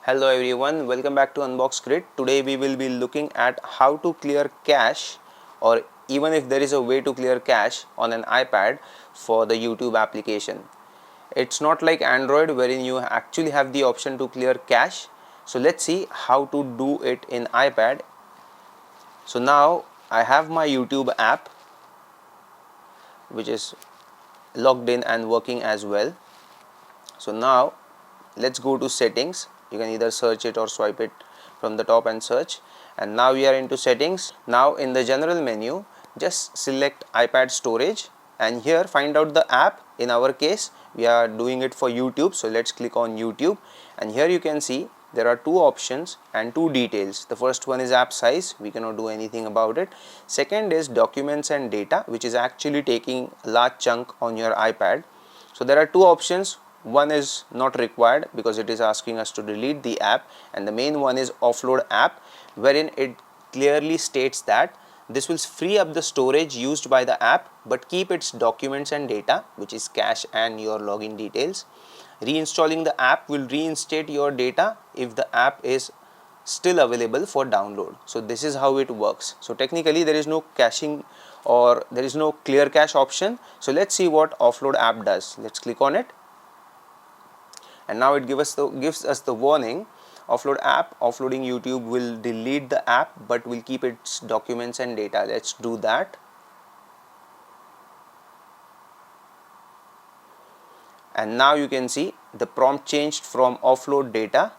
Hello everyone, welcome back to Unbox Grid. Today we will be looking at how to clear cache, or even if there is a way to clear cache on an iPad for the YouTube application. It's not like Android wherein you actually have the option to clear cache. So let's see how to do it in iPad. So now I have my YouTube app which is logged in and working as well. So now let's go to settings. You can either search it or swipe it from the top and search, and now we are into settings. Now in the general menu just select iPad storage, and here find out the app. In our case we are doing it for YouTube, so let's click on YouTube, and here you can see there are two options and two details. The first one is app size, we cannot do anything about it. Second is documents and data, which is actually taking a large chunk on your iPad. So there are two options. One is not required because it is asking us to delete the app, and the main one is offload app, wherein it clearly states that this will free up the storage used by the app but keep its documents and data, which is cache and your login details. Reinstalling the app will reinstate your data if the app is still available for download. So this is how it works. So technically there is no caching or there is no clear cache option. So let's see what offload app does. Let's click on it, and now it gives us the warning, offload app, offloading YouTube will delete the app but will keep its documents and data. Let's do that. And now you can see the prompt changed from offload data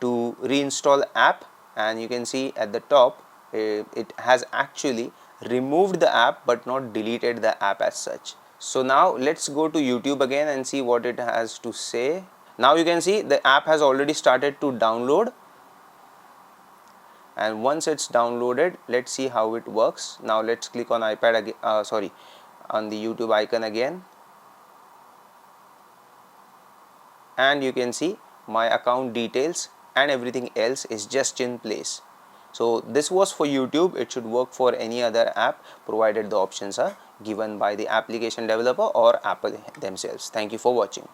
to reinstall app, and you can see at the top it has actually removed the app but not deleted the app as such. So now let's go to YouTube again and see what it has to say. Now you can see the app has already started to download, and once it's downloaded, let's see how it works. Now let's click on iPad again, on the YouTube icon again, and you can see my account details and everything else is just in place. So this was for YouTube. It should work for any other app provided the options are given by the application developer or Apple themselves. Thank you for watching.